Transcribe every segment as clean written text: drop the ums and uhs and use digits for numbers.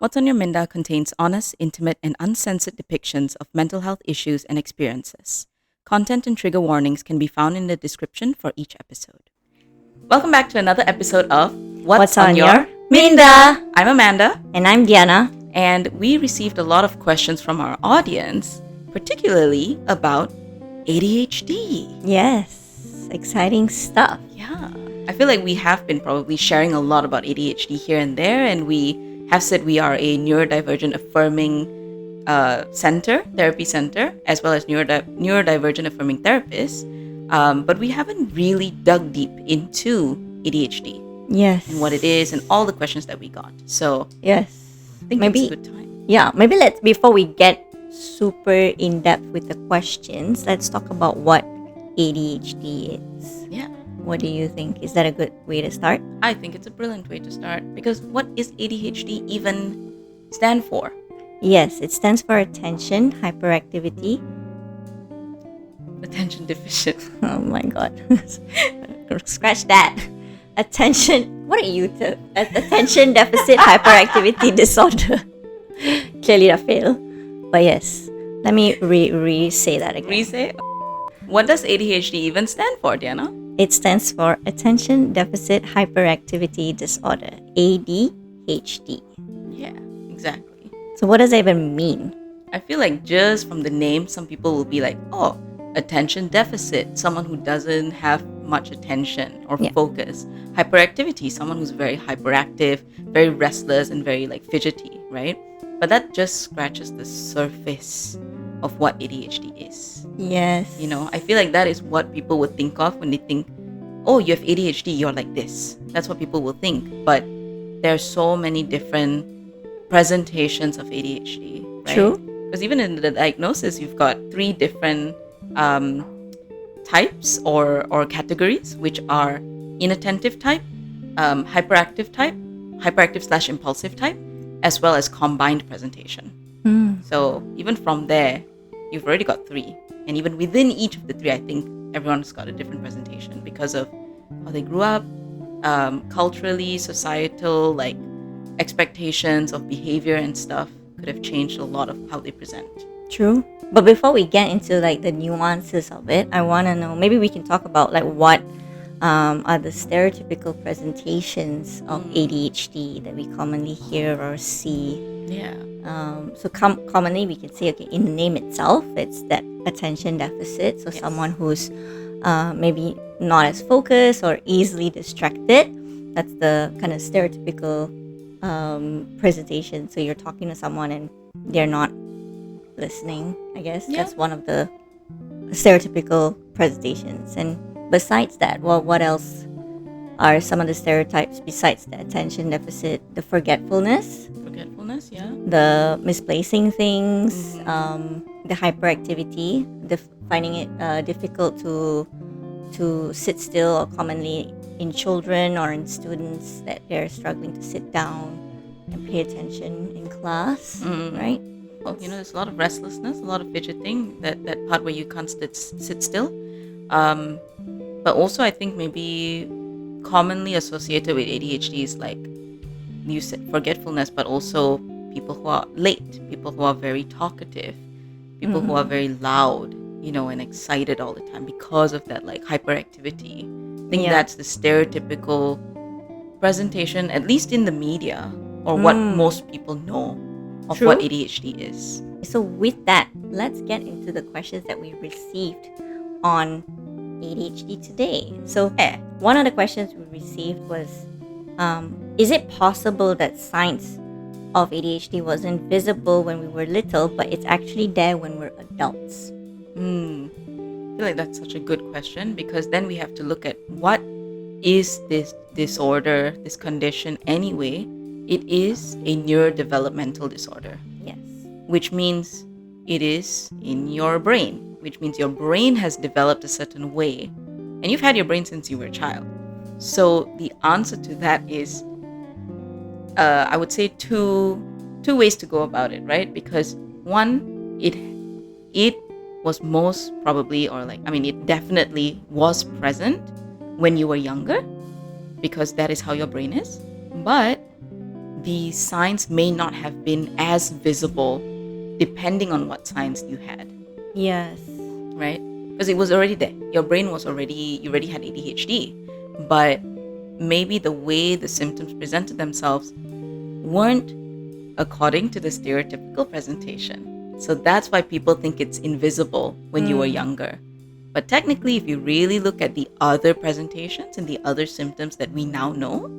What's on Your Minda contains honest, intimate, and uncensored depictions of mental health issues and experiences. Content and trigger warnings can be found in the description for each episode. Welcome back to another episode of What's on Your Minda? I'm Amanda, And I'm Diana. and we received a lot of questions from our audience, particularly about ADHD. Yes, exciting stuff. Yeah, I feel like we have been probably sharing a lot about ADHD here and there, and we have said we are a neurodivergent affirming therapy center, as well as neurodivergent affirming therapists. But we haven't really dug deep into ADHD Yes. and what it is and all the questions that we got. So Yes. I think Maybe- it's a good time. Yeah, maybe before we get super in depth with the questions, let's talk about what ADHD is. Yeah, What do you think? Is that a good way to start? I think it's a brilliant way to start, because what is ADHD even stand for? Yes, it stands for attention hyperactivity. Attention deficit. Oh my god. Scratch that. Attention. What are you to? Attention deficit hyperactivity disorder. Clearly a fail. But yes, let me re-say that again. Re-say? What does ADHD even stand for, Diana? It stands for Attention Deficit Hyperactivity Disorder, ADHD. Yeah, exactly. So what does that even mean? I feel like just from the name, some people will be like, oh, attention deficit, someone who doesn't have much attention or Yeah. focus. Hyperactivity, someone who's very hyperactive, very restless, and very like fidgety, right? But that just scratches the surface of what ADHD is. Yes. You know, I feel like that is what people would think of when they think, oh, you have ADHD, you're like this. That's what people will think. But there are so many different presentations of ADHD, right? True. Because even in the diagnosis, you've got 3 different types or categories, which are inattentive type, hyperactive type, hyperactive/impulsive type, as well as combined presentation. Mm. So even from there, you've already got 3. And even within each of the 3, I think everyone's got a different presentation because of how they grew up, culturally, societal, like expectations of behavior and stuff could have changed a lot of how they present. True. But before we get into like the nuances of it, I want to know, maybe we can talk about like what are the stereotypical presentations of ADHD that we commonly hear or see. Yeah. So commonly we can say, okay, in the name itself, it's that attention deficit. So Yes. someone who's maybe not as focused or easily distracted. That's the kind of stereotypical presentation. So you're talking to someone and they're not listening, I guess. Yeah. That's one of the stereotypical presentations. And besides that, well, what else are some of the stereotypes besides the attention deficit? The forgetfulness, Forgetfulness, yeah. the misplacing things, the hyperactivity, finding it difficult to sit still, or commonly in children or in students that they're struggling to sit down and pay attention in class, right? Well, you know, there's a lot of restlessness, a lot of fidgeting, that part where you can't sit still. But also I think maybe commonly associated with ADHD is like you said, forgetfulness, but also people who are late, people who are very talkative, people who are very loud, you know, and excited all the time because of that like hyperactivity. I think Yeah. that's the stereotypical presentation, at least in the media, or what most people know of True. what ADHD is. So with that, let's get into the questions that we received on ADHD today. So one of the questions we received was, is it possible that signs of ADHD wasn't visible when we were little, but it's actually there when we're adults? I feel like that's such a good question, because then we have to look at what is this disorder, this condition anyway. It is a neurodevelopmental disorder, Yes. which means it is in your brain, which means your brain has developed a certain way, and you've had your brain since you were a child. So the answer to that is, I would say two ways to go about it, right? Because one, it was most probably, or like, I mean, it definitely was present when you were younger, because that is how your brain is. But the signs may not have been as visible depending on what signs you had, Yes. right? Because it was already there. Your brain was already, you already had ADHD, but maybe the way the symptoms presented themselves weren't according to the stereotypical presentation. So that's why people think it's invisible when you were younger. But technically, if you really look at the other presentations and the other symptoms that we now know,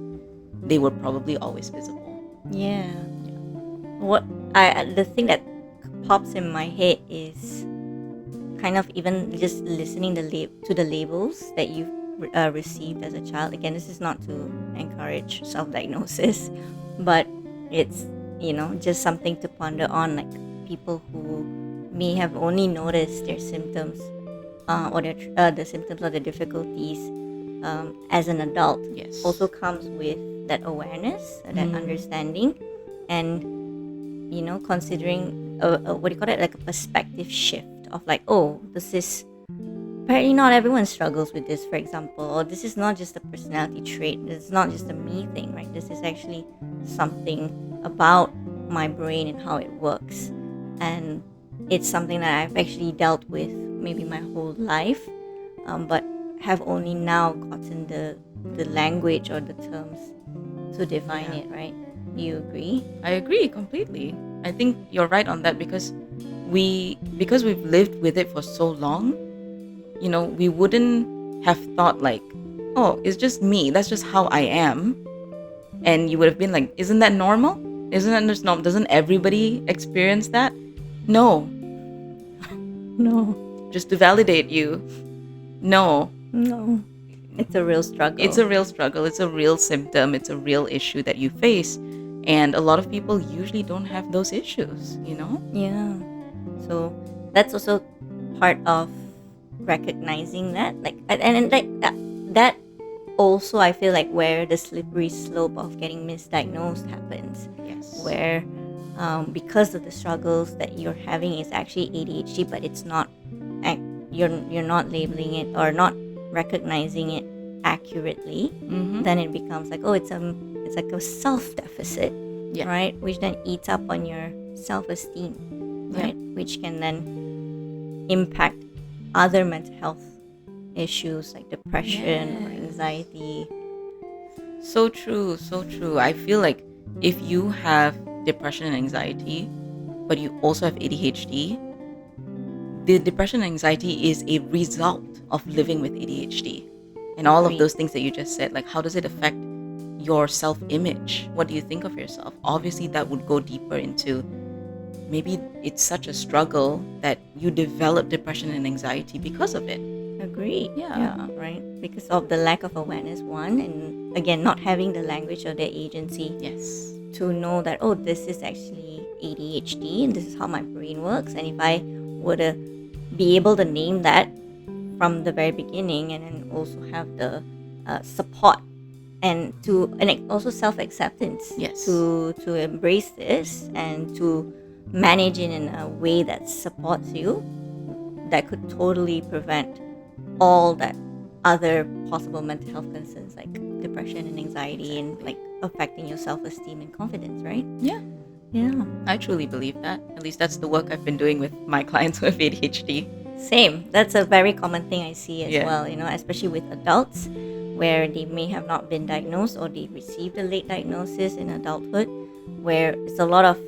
they were probably always visible. Yeah. The thing that pops in my head is kind of even just listening to the labels that you've received as a child. Again, this is not to encourage self-diagnosis, but it's, just something to ponder on, like people who may have only noticed their symptoms or the symptoms or the difficulties as an adult. Yes. Also comes with that awareness, that understanding, and considering what do you call it, like a perspective shift of like, oh, this is apparently not everyone struggles with this, for example, or this is not just a personality trait, this is not just a me thing, right? This is actually something about my brain and how it works, and it's something that I've actually dealt with maybe my whole life, but have only now gotten the language or the terms to define it, right? You agree? I agree completely. I think you're right on that, because we've lived with it for so long, we wouldn't have thought like, oh, it's just me, that's just how I am. And you would have been like, isn't that normal? Isn't that just normal? Doesn't everybody experience that? No. Just to validate you, no. It's a real struggle. It's a real struggle. It's a real symptom. It's a real issue that you face. And a lot of people usually don't have those issues, Yeah. So that's also part of recognizing that, like, and like that also, I feel like, where the slippery slope of getting misdiagnosed happens. Yes. Where because of the struggles that you're having is actually ADHD, but it's not, you're not labeling it or not recognizing it accurately, then it becomes like, oh, it's like a self-deficit, right? Which then eats up on your self-esteem, right? Which can then impact other mental health issues like depression or anxiety. So true, so true. I feel like if you have depression and anxiety, but you also have ADHD, the depression and anxiety is a result of living with ADHD. And all of those things that you just said, like, how does it affect your self-image? What do you think of yourself? Obviously, that would go deeper into, maybe it's such a struggle that you develop depression and anxiety because of it. Agree. Yeah. Right. Because of the lack of awareness, one, and again, not having the language or the agency. Yes. To know that, oh, this is actually ADHD and this is how my brain works. And if I were to be able to name that from the very beginning, and then also have the support and also self-acceptance, Yes. to embrace this and to manage it in a way that supports you, that could totally prevent all that other possible mental health concerns like depression and anxiety, and like affecting your self-esteem and confidence, right? Yeah. I truly believe that. At least that's the work I've been doing with my clients who have ADHD. Same. That's a very common thing I see as well, especially with adults, where they may have not been diagnosed or they received a late diagnosis in adulthood, where it's a lot of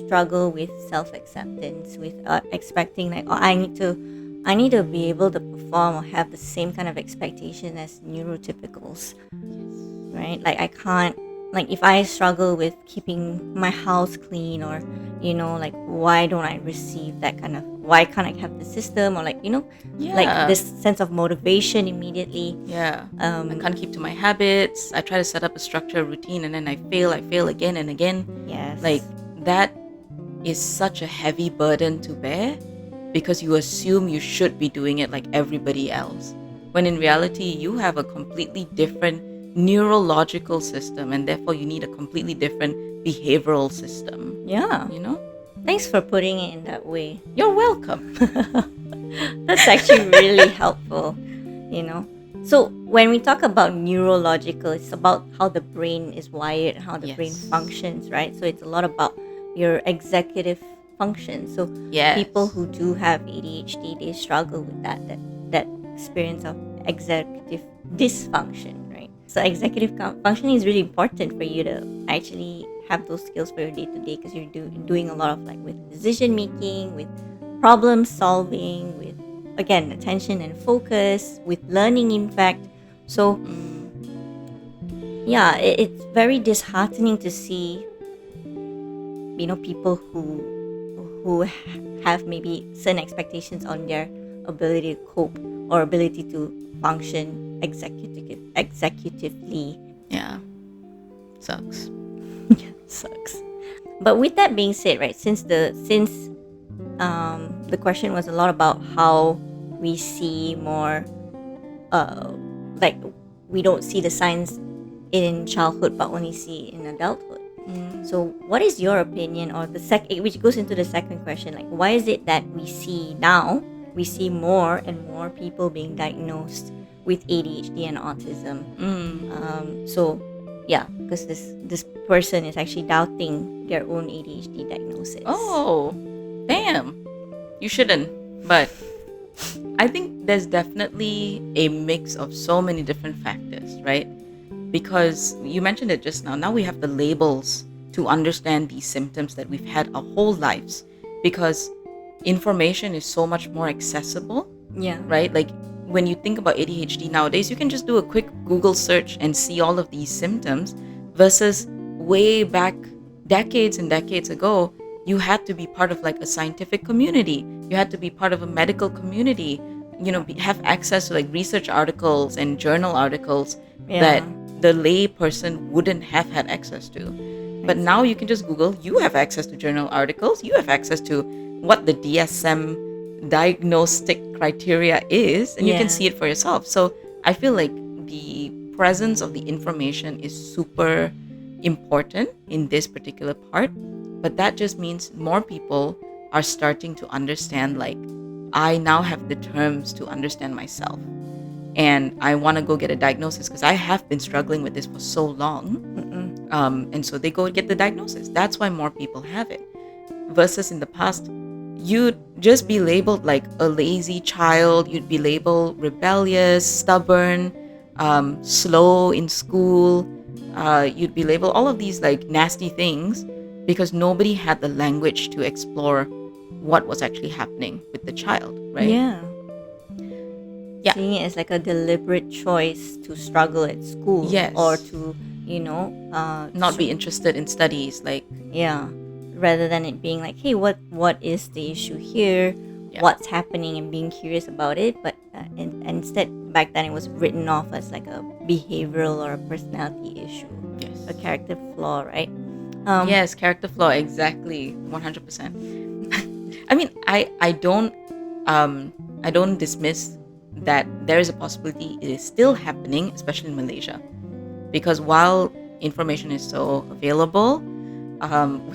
struggle with self-acceptance, with expecting like, oh, I need to be able to perform or have the same kind of expectation as neurotypicals, right? Like, I can't, like, if I struggle with keeping my house clean, or like, why don't I receive that kind of, why can't I have the system, or like, like this sense of motivation immediately. I can't keep to my habits. I try to set up a structure, a routine, and then I fail again and again. Yes. Like, that is such a heavy burden to bear, because you assume you should be doing it like everybody else, when in reality you have a completely different neurological system, and therefore you need a completely different behavioral system. Yeah. Thanks for putting it in that way. You're welcome. That's actually really helpful, So when we talk about neurological, it's about how the brain is wired, how the brain Yes. functions, right? So it's a lot about your executive function. So Yes. people who do have ADHD, they struggle with that experience of executive dysfunction, right? So executive functioning is really important for you to actually have those skills for your day to day, because you're doing a lot of like with decision making, with problem solving, with again attention and focus, with learning in fact. So yeah, it's very disheartening to see people who have maybe certain expectations on their ability to cope or ability to function executively. Yeah. Sucks. Sucks. But with that being said, right, since the question was a lot about how we see more like we don't see the signs in childhood but only see in adulthood. So what is your opinion, or which goes into the second question, like why is it that we see more and more people being diagnosed with ADHD and autism? So yeah, because this person is actually doubting their own ADHD diagnosis. Oh, damn. You shouldn't. But I think there's definitely a mix of so many different factors, right? Because you mentioned it just now. Now we have the labels to understand these symptoms that we've had our whole lives, because information is so much more accessible. Yeah. Right? Like when you think about ADHD nowadays, you can just do a quick Google search and see all of these symptoms, versus way back decades and decades ago, you had to be part of like a scientific community. You had to be part of a medical community, have access to like research articles and journal articles that the lay person wouldn't have had access to. But now you can just Google, you have access to journal articles, you have access to what the DSM diagnostic criteria is, and you can see it for yourself. So I feel like the presence of the information is super important in this particular part, but that just means more people are starting to understand, like, I now have the terms to understand myself, and I want to go get a diagnosis because I have been struggling with this for so long. And so they go get the diagnosis. That's why more people have it, versus in the past, you'd just be labeled like a lazy child, you'd be labeled rebellious, stubborn, slow in school, you'd be labeled all of these like nasty things, because nobody had the language to explore what was actually happening with the child, right? Yeah. Seeing it as like a deliberate choice to struggle at school, or to not be interested in studies, like, rather than it being like, hey, what is the issue here, what's happening, and being curious about it. But instead, back then it was written off as like a behavioral or a personality issue, a character flaw, right? Yes, character flaw, exactly, 100%. I mean, I don't dismiss that there is a possibility it is still happening, especially in Malaysia, because while information is so available,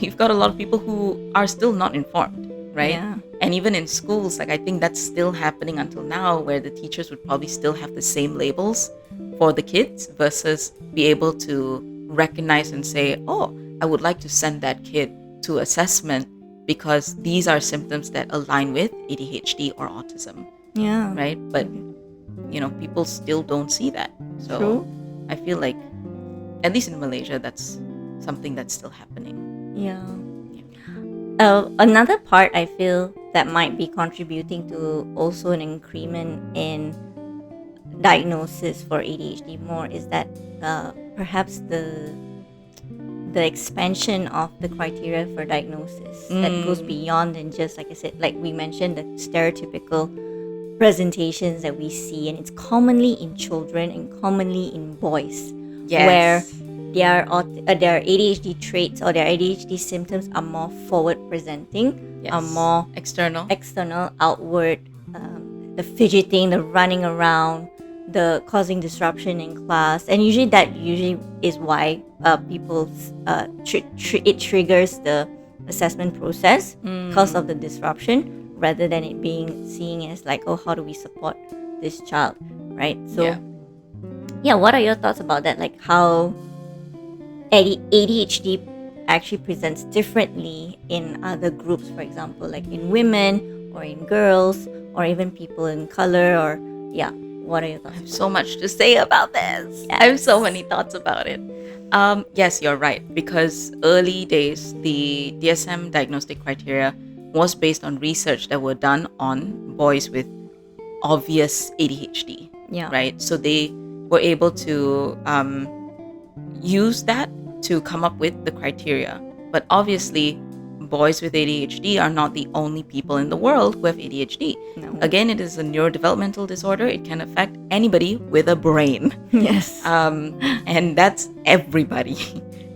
we've got a lot of people who are still not informed, right? And even in schools, like, I think that's still happening until now, where the teachers would probably still have the same labels for the kids, versus be able to recognize and say, oh, I would like to send that kid to assessment because these are symptoms that align with ADHD or autism. Right? But people still don't see that. So True. I feel like, at least in Malaysia, that's something that's still happening. Another part I feel that might be contributing to also an increment in diagnosis for ADHD more is that perhaps the expansion of the criteria for diagnosis that goes beyond than just, like I said, like we mentioned, the stereotypical presentations that we see, and it's commonly in children and commonly in boys, where their ADHD traits or their ADHD symptoms are more forward presenting, are more external, outward, the fidgeting, the running around, the causing disruption in class, and that usually is why people it triggers the assessment process because of the disruption, rather than it being seen as like, oh, how do we support this child, right? So Yeah, what are your thoughts about that? Like how ADHD actually presents differently in other groups, for example, like in women or in girls or even people in color, or yeah, what are your I thoughts? have so much to say about this. I have so many thoughts about it. Yes, you're right. Because early days, the DSM diagnostic criteria was based on research that were done on boys with obvious ADHD, Yeah. right? So they were able to use that to come up with the criteria. But obviously, boys with ADHD are not the only people in the world who have ADHD. No. Again, it is a neurodevelopmental disorder. It can affect anybody with a brain. Yes. And that's everybody,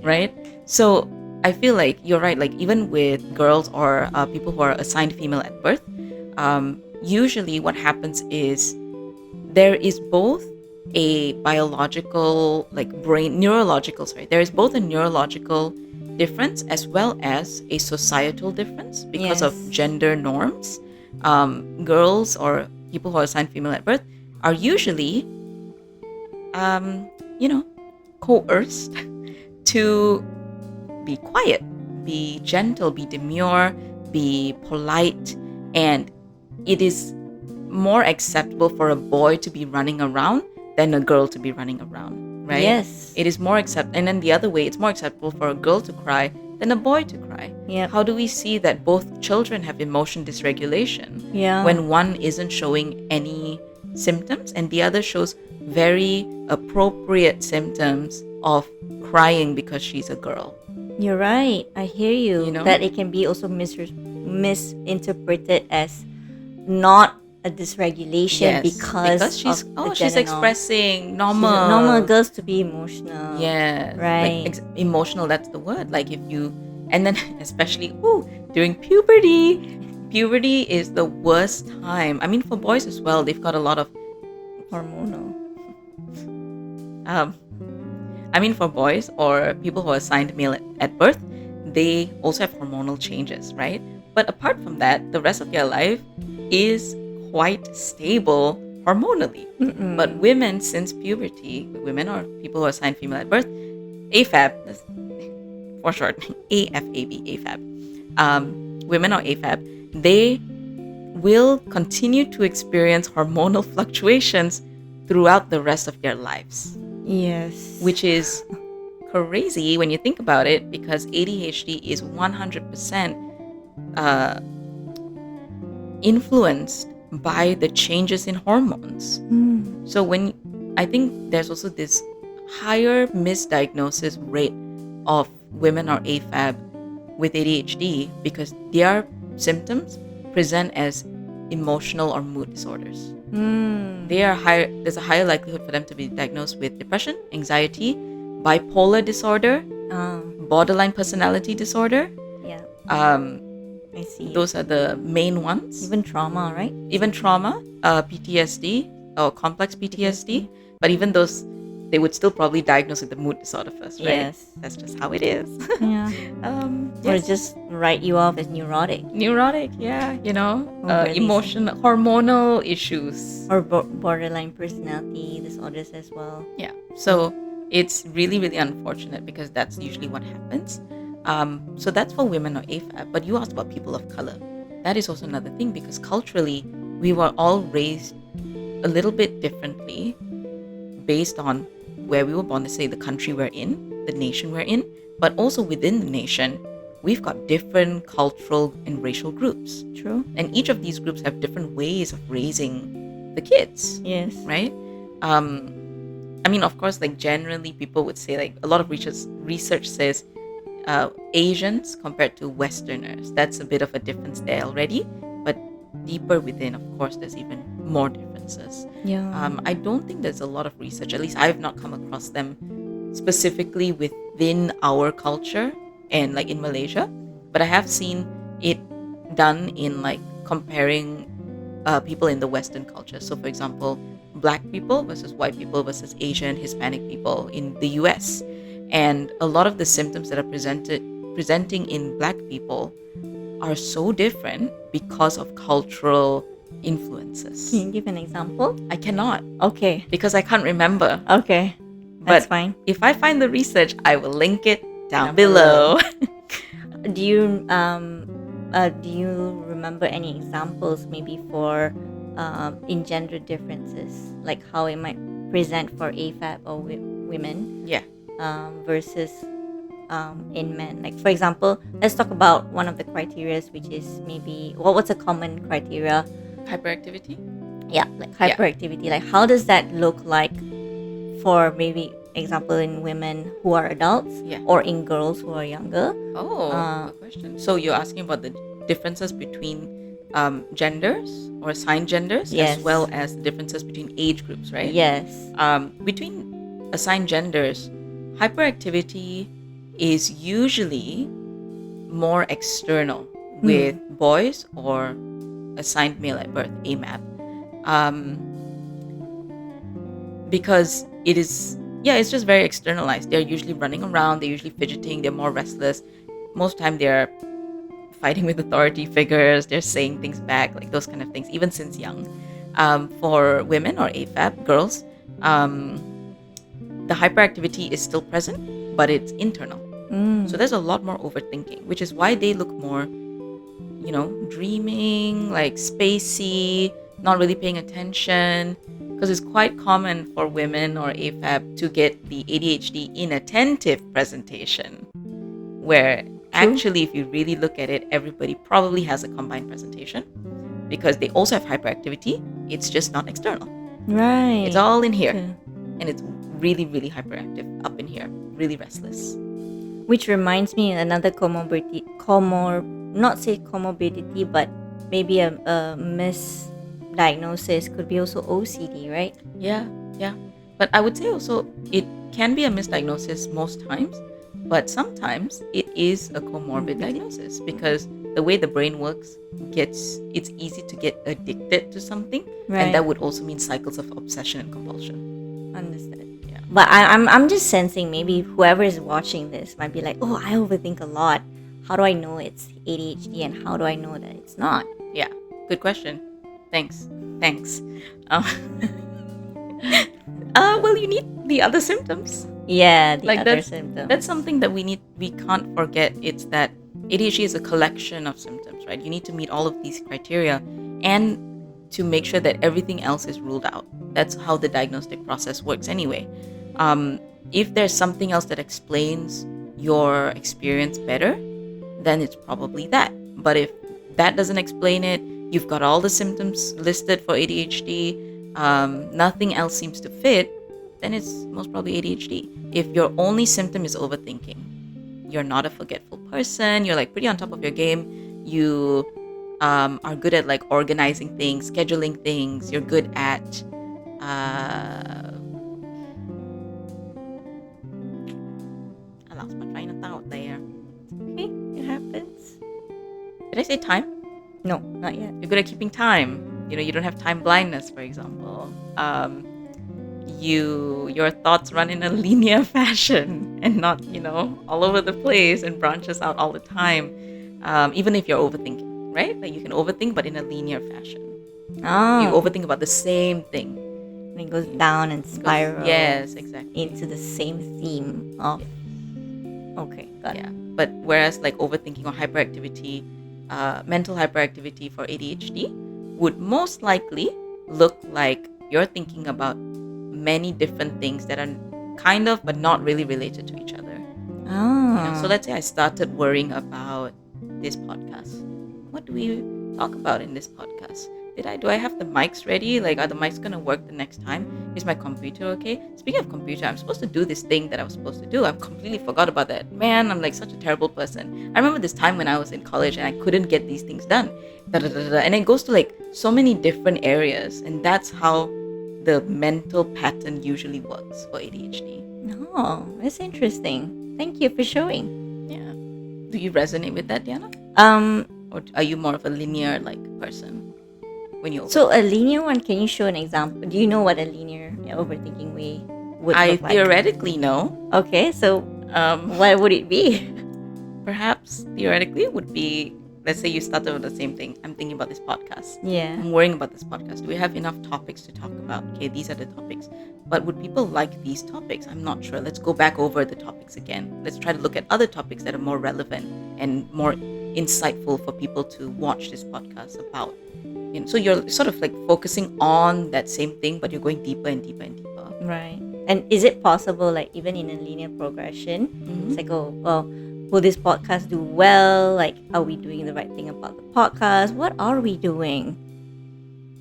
right? So I feel like you're right. Like even with girls or people who are assigned female at birth, usually what happens is there is both a biological, like brain, neurological, sorry, there is both a neurological difference as well as a societal difference because of Yes. gender norms. Girls or people who are assigned female at birth are usually, coerced to be quiet, be gentle, be demure, be polite, and it is more acceptable for a boy to be running around than a girl to be running around, right? Yes. It is more and then the other way, it's more acceptable for a girl to cry than a boy to cry. Yep. How do we see that both children have emotion dysregulation Yeah. when one isn't showing any symptoms and the other shows very appropriate symptoms of crying because she's a girl? You're right. I hear you. You know? That it can be also misinterpreted as not a dysregulation because she's of the she's gender norm. expressing normal. Normal girls to be emotional. Yeah, Right. Like emotional. That's the word. Like if you, and then especially during puberty. Puberty is the worst time. I mean, for boys as well, they've got a lot of Hormonal. I mean, for boys or people who are assigned male at birth, they also have hormonal changes, right? But apart from that, the rest of their life is quite stable hormonally. But women, since puberty, women or people who are assigned female at birth, AFAB, that's for short, AFAB, AFAB. Women or AFAB, they will continue to experience hormonal fluctuations throughout the rest of their lives. Yes. Which is crazy when you think about it, because ADHD is 100% influenced by the changes in hormones. So I think there's also this higher misdiagnosis rate of women or AFAB with ADHD because their symptoms present as emotional or mood disorders. There's a higher likelihood for them to be diagnosed with depression, anxiety, bipolar disorder, borderline personality disorder. Yeah. I see. Those are the main ones. Even trauma, right? Even trauma, PTSD or complex PTSD. But even those, they would still probably diagnose with the mood disorder first, right? Yes. That's just how it is. Yeah. Or just write you off as neurotic. Neurotic, yeah, Really emotional, hormonal issues. Or borderline personality disorders as well. Yeah. So it's really, really unfortunate because that's usually what happens. So that's for women or AFAB. But you asked about people of color. That is also another thing because culturally, we were all raised a little bit differently based on where we were born, let's say the country we're in, the nation we're in, but also within the nation, we've got different cultural and racial groups. True. And each of these groups have different ways of raising the kids. Yes. Right? I mean, of course, like generally people would say, like a lot of research says Asians compared to Westerners. That's a bit of a difference there already. But deeper within, of course, there's even more differences. Yeah. I don't think there's a lot of research, at least I've not come across them specifically within our culture and like in Malaysia, but I have seen it done in like comparing people in the Western culture. So for example, Black people versus white people versus Asian, Hispanic people in the US. And a lot of the symptoms that are presenting in Black people are so different because of cultural influences. Can you give an example? I cannot Okay. because I can't remember. Okay. That's But fine. if I find the research, I will link it down Down below. Do you remember any examples maybe for in gender differences, like how it might present for AFAB or women Yeah. versus in men? Like for example, let's talk about one of the criterias, which is maybe what's a common criteria? Hyperactivity. Yeah, like Yeah. hyperactivity. Like how does that look like for maybe example in women who are adults Yeah. or in girls who are younger? Oh, good question. So you're asking about the differences between genders or assigned genders, Yes. as well as the differences between age groups, right? Yes. Between assigned genders, hyperactivity is usually more external with boys or assigned male at birth, AMAB, because it is, it's just very externalized. They're usually running around, they're usually fidgeting, they're more restless. Most time they're fighting with authority figures, they're saying things back, like those kind of things, even since young. For women or AFAB, girls, the hyperactivity is still present, but it's internal. So there's a lot more overthinking, which is why they look more, dreaming, like spacey, not really paying attention. Because it's quite common for women or AFAB to get the ADHD inattentive presentation, where actually, if you really look at it, everybody probably has a combined presentation because they also have hyperactivity. It's just not external. Right. It's all in here. Okay. And it's really, really hyperactive up in here, really restless. Which reminds me another comorbidity, not say comorbidity, but maybe a misdiagnosis could be also OCD, right? Yeah. But I would say also it can be a misdiagnosis most times, but sometimes it is a comorbid diagnosis because the way the brain works it's easy to get addicted to something, Right. and that would also mean cycles of obsession and compulsion. Understood. Yeah. But I'm just sensing maybe whoever is watching this might be like, oh, I overthink a lot. How do I know it's ADHD and how do I know that it's not? Yeah, good question. Thanks. Well, you need the other symptoms. Yeah, the Like other that's symptoms. that's something that we can't forget. It's that ADHD is a collection of symptoms, right? You need to meet all of these criteria and to make sure that everything else is ruled out. That's how the diagnostic process works anyway. If there's something else that explains your experience better, then it's probably that. But if that doesn't explain it, you've got all the symptoms listed for ADHD, nothing else seems to fit, then it's most probably ADHD. If your only symptom is overthinking, you're not a forgetful person, you're like pretty on top of your game, you are good at like organizing things, scheduling things, you're good at I lost my train of thought there. Okay, it happens. Did I say time? No, not yet. You're good at keeping time. You don't have time blindness, for example. Your thoughts run in a linear fashion and not, all over the place and branches out all the time. Even if you're overthinking, right? Like you can overthink, but in a linear fashion. Oh. You overthink about the same thing. And it goes down and spirals. Yes, exactly. Into the same theme of. Okay, got it. Yeah. But whereas like overthinking or hyperactivity, mental hyperactivity for ADHD would most likely look like you're thinking about many different things that are kind of but not really related to each other. Oh. So let's say I started worrying about this podcast. What do we talk about in this podcast? Do I have the mics ready? Like, are the mics gonna work the next time? Is my computer okay? Speaking of computer, I'm supposed to do this thing that I was supposed to do. I've completely forgot about that. Man, I'm like such a terrible person. I remember this time when I was in college and I couldn't get these things done. And it goes to like so many different areas, and that's how the mental pattern usually works for ADHD. Oh, that's interesting. Thank you for showing. Yeah. Do you resonate with that, Diana? Or are you more of a linear like person when you So a linear one, can you show an example? Do you know what a linear overthinking way would I look like? theoretically know. Okay, so what would it be? Perhaps theoretically would be let's say you started with the same thing. I'm thinking about this podcast. Yeah. I'm worrying about this podcast. Do we have enough topics to talk about? Okay, these are the topics. But would people like these topics? I'm not sure. Let's go back over the topics again. Let's try to look at other topics that are more relevant and more insightful for people to watch this podcast about. So you're sort of like focusing on that same thing, but you're going deeper and deeper and deeper. Right. And is it possible, like even in a linear progression, it's like, oh, well, will this podcast do well? Like, are we doing the right thing about the podcast? What are we doing?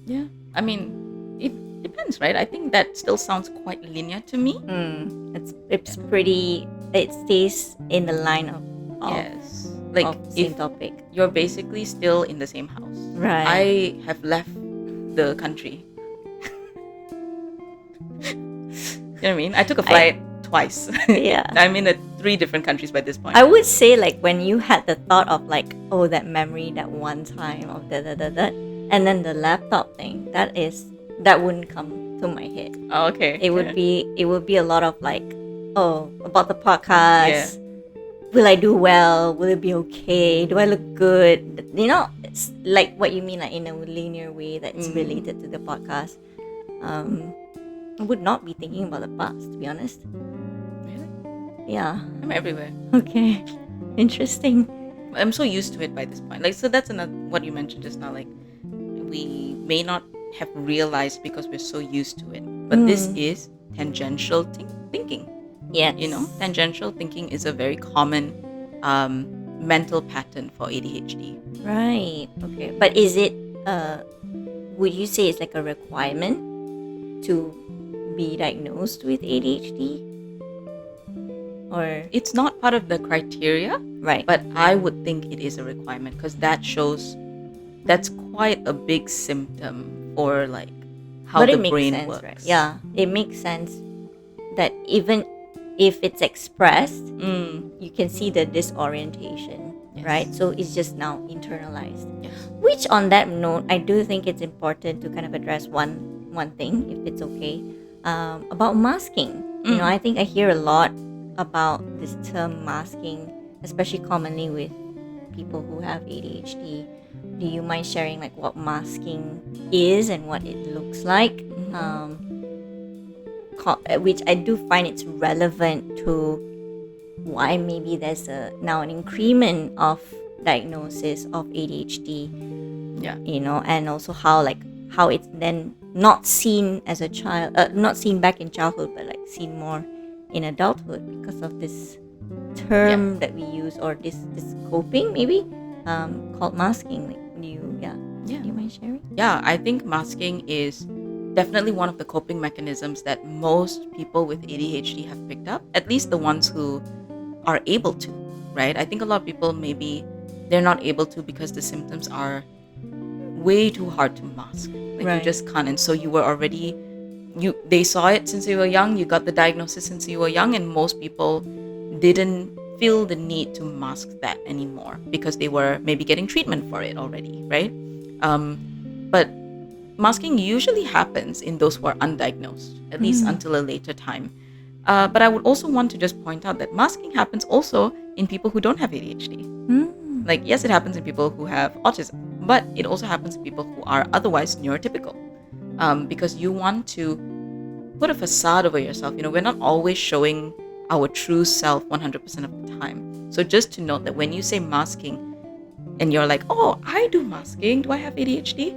Yeah. I mean, it depends, right? I think that still sounds quite linear to me. It's pretty. It stays in the line of yes. Like of the same topic. You're basically still in the same house. Right. I have left the country. You know what I mean? I took a flight twice. Yeah. I'm in 3 different countries by this point. I would say, like, when you had the thought of like, oh, that memory, that one time of that, and then the laptop thing, that wouldn't come to my head. Oh, okay. It would be a lot of like, oh, about the podcast. Will I do well? Will it be okay? Do I look good? You know, it's like what you mean, like in a linear way that's related to the podcast. I would not be thinking about the past, to be honest. Really? Yeah. I'm everywhere. Okay. Interesting. I'm so used to it by this point. Like, so that's another what you mentioned just now. Like, we may not have realized because we're so used to it, but this is tangential thinking. Yes. You know, tangential thinking is a very common mental pattern for ADHD. Right. Okay. But is it? Would you say it's like a requirement to be diagnosed with ADHD? Or It's not part of the criteria, right? but I would think it is a requirement because that shows that's quite a big symptom for like how but the it makes brain sense, works. right? Yeah, it makes sense that even if it's expressed, you can see the disorientation, Yes. right? So it's just now internalized. Yes. Which, on that note, I do think it's important to kind of address one thing, if it's okay, about masking. You know, I think I hear a lot about this term masking, especially commonly with people who have ADHD. Do you mind sharing like what masking is and what it looks like? Which I do find it's relevant to why maybe there's now an increment of diagnosis of ADHD. Yeah. You know, and also how it's then not seen as a child, not seen back in childhood, but like seen more in adulthood because of this term that we use, or this coping maybe called masking. Like, do you mind sharing? Yeah, I think masking is definitely one of the coping mechanisms that most people with ADHD have picked up, at least the ones who are able to, right? I think a lot of people, maybe they're not able to because the symptoms are way too hard to mask. Like, Right. you just can't. And so you were already, they saw it since you were young, you got the diagnosis since you were young, and most people didn't feel the need to mask that anymore because they were maybe getting treatment for it already, right? But masking usually happens in those who are undiagnosed, at least until a later time. But I would also want to just point out that masking happens also in people who don't have ADHD. Like, yes, it happens in people who have autism, but it also happens in people who are otherwise neurotypical. Because you want to put a facade over yourself. You know, we're not always showing our true self 100% of the time. So just to note that when you say masking and you're like, oh, I do masking, do I have ADHD?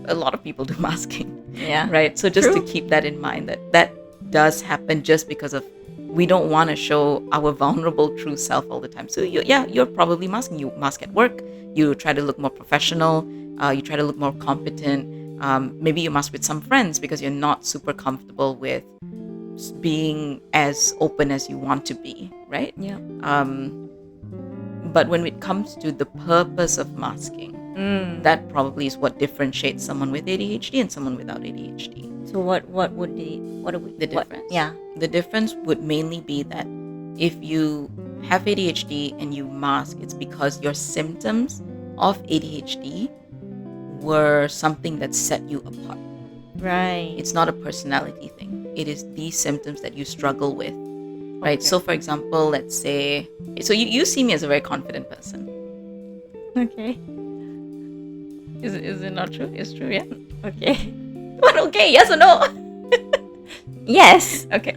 A lot of people do masking. Yeah. Right? So just True. to keep that in mind, that does happen just because of we don't want to show our vulnerable true self all the time. So you're probably masking. You mask at work. You try to look more professional. You try to look more competent. Maybe you mask with some friends because you're not super comfortable with being as open as you want to be, right? Yeah. But when it comes to the purpose of masking, that probably is what differentiates someone with ADHD and someone without ADHD. So what would the difference? Yeah. The difference would mainly be that if you have ADHD and you mask, it's because your symptoms of ADHD were something that set you apart. Right. It's not a personality thing. It is these symptoms that you struggle with, right? Okay. So for example, let's say, so you see me as a very confident person. Okay. Is it not true? It's true, yeah. Okay. But okay, yes or no? Yes. Okay.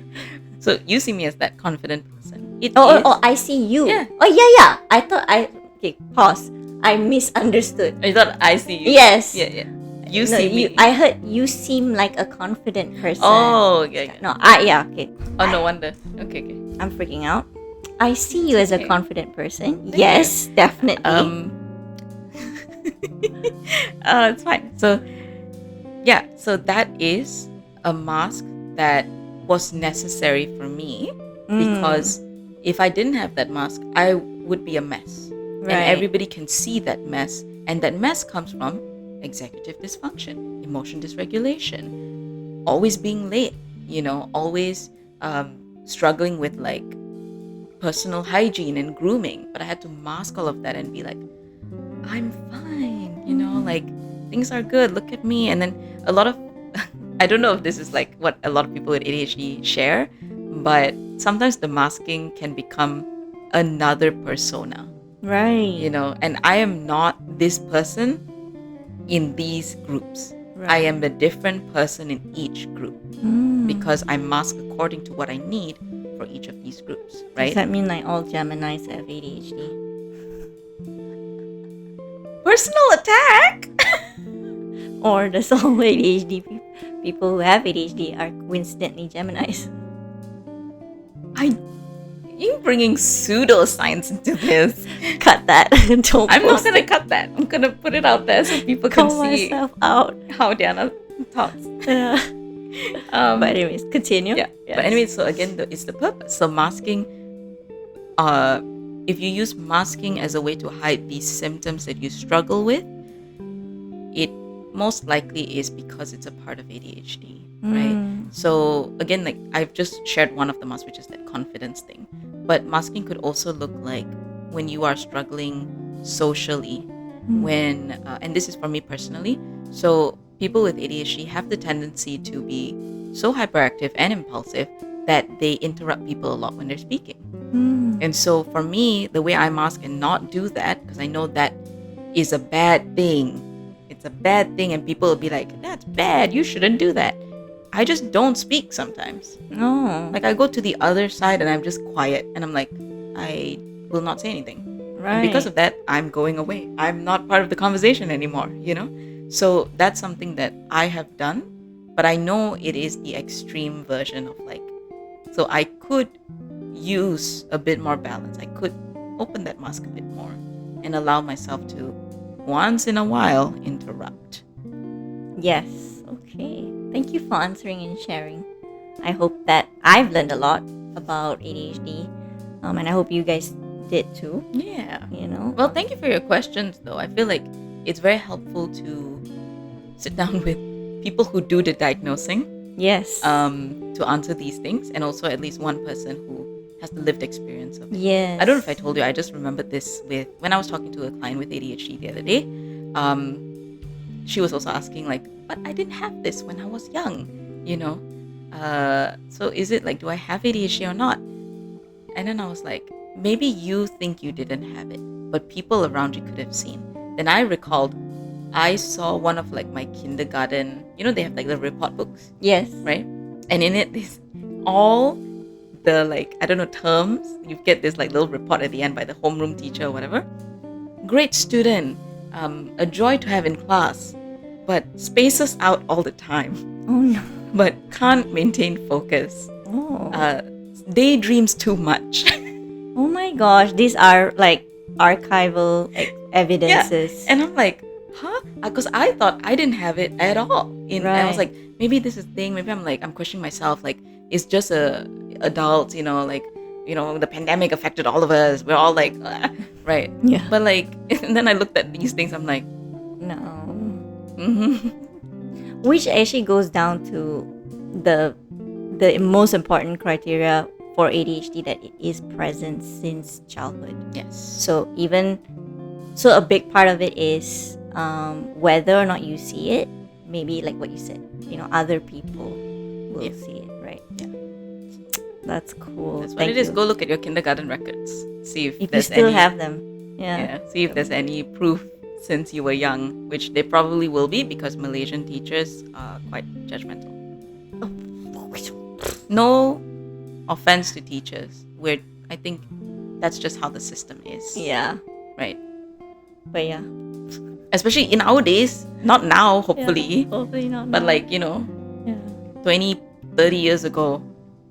So you see me as that confident person. It Oh, is. I see you. Yeah. Oh, yeah. I thought okay, pause. I misunderstood. I thought I see you. Yes. Yeah. You No, see me. I heard you seem like a confident person. Oh, yeah. No, okay. Oh, no wonder. Okay. I'm freaking out. I see you as a Okay. confident person. Thank Yes, definitely. It's fine. So, yeah. So that is a mask that was necessary for me because if I didn't have that mask, I would be a mess. Right. And everybody can see that mess. And that mess comes from executive dysfunction, emotion dysregulation, always being late, always struggling with like personal hygiene and grooming. But I had to mask all of that and be like, I'm fine, like things are good. Look at me. And then a lot of, I don't know if this is like what a lot of people with ADHD share, but sometimes the masking can become another persona. Right. And I am not this person in these groups. Right. I am a different person in each group because I mask according to what I need for each of these groups, right? Does that mean like all Geminis have ADHD? Personal attack? Or does all ADHD people who have ADHD are coincidentally Geminis? You're bringing pseudoscience into this. Cut that. Don't I'm not post gonna it. cut that. I'm gonna put it out there so people can Call see myself out. how Diana talks. But anyways, continue. Yeah. Yes. But anyways, so again, it's the purpose. So masking, if you use masking as a way to hide these symptoms that you struggle with, it most likely is because it's a part of ADHD, right? So again, like I've just shared one of the masks, which is that confidence thing. But masking could also look like when you are struggling socially, when, and this is for me personally. So people with ADHD have the tendency to be so hyperactive and impulsive that they interrupt people a lot when they're speaking. And so for me, the way I mask and not do that, because I know that is a bad thing. It's a bad thing, and people will be like, that's bad, you shouldn't do that. I just don't speak sometimes. Oh. Like I go to the other side and I'm just quiet and I'm like, I will not say anything. Right. And because of that, I'm going away. I'm not part of the conversation anymore, So that's something that I have done, but I know it is the extreme version of like, so I could use a bit more balance. I could open that mask a bit more and allow myself to once in a while interrupt. Yes. Okay. Thank you for answering and sharing. I hope that I've learned a lot about ADHD, and I hope you guys did too. Yeah. Well, thank you for your questions, though. I feel like it's very helpful to sit down with people who do the diagnosing. Yes. To answer these things, and also at least one person who has the lived experience of it. Yes. I don't know if I told you. I just remembered this when I was talking to a client with ADHD the other day. She was also asking like, but I didn't have this when I was young, so is it like, do I have ADHD or not? And then I was like, maybe you think you didn't have it, but people around you could have seen. Then I recalled, I saw one of like my kindergarten, they have like the report books, Yes. right? And in it, this all the like, I don't know, terms, you get this like little report at the end by the homeroom teacher or whatever. Great student, a joy to have in class, but spaces out all the time. Oh no. But can't maintain focus. Oh. Daydreams too much. Oh my gosh, these are like archival evidences. Yeah. And I'm like, huh? Because I thought I didn't have it at all. And I was like, maybe this is a thing. Maybe I'm questioning myself. Like, it's just adults, the pandemic affected all of us. We're all like, right. Yeah. But like, and then I looked at these things. I'm like, No. mm-hmm. Which actually goes down to the most important criteria for ADHD, that it is present since childhood. Yes. So a big part of it is whether or not you see it. Maybe like what you said, other people will see it, right? Yeah. That's cool. That's what it is. Go look at your kindergarten records. See if you there's still any. have them. Yeah. See if there's any proof since you were young, which they probably will be because Malaysian teachers are quite judgmental. No offense to teachers. I think that's just how the system is. Yeah. Right. But yeah. Especially in our days, not now, hopefully. Yeah, hopefully not. But now. like, 20, 30 years ago,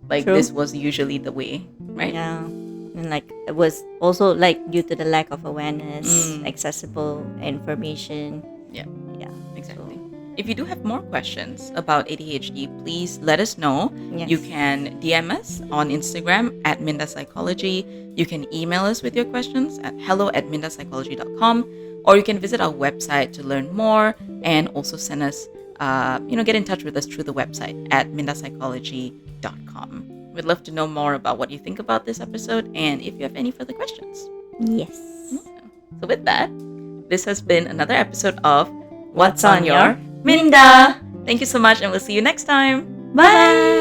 like True. this was usually the way, right? Yeah. And like it was also like due to the lack of awareness, accessible information. Yeah. Yeah. Exactly. If you do have more questions about ADHD, please let us know. Yes. You can DM us on Instagram at Minda Psychology. You can email us with your questions at hello@mindapsychology.com, or you can visit our website to learn more and also send us, get in touch with us through the website at mindapsychology.com. We'd love to know more about what you think about this episode and if you have any further questions. Yes. So with that, this has been another episode of What's on your Minda? Thank you so much, and we'll see you next time. Bye.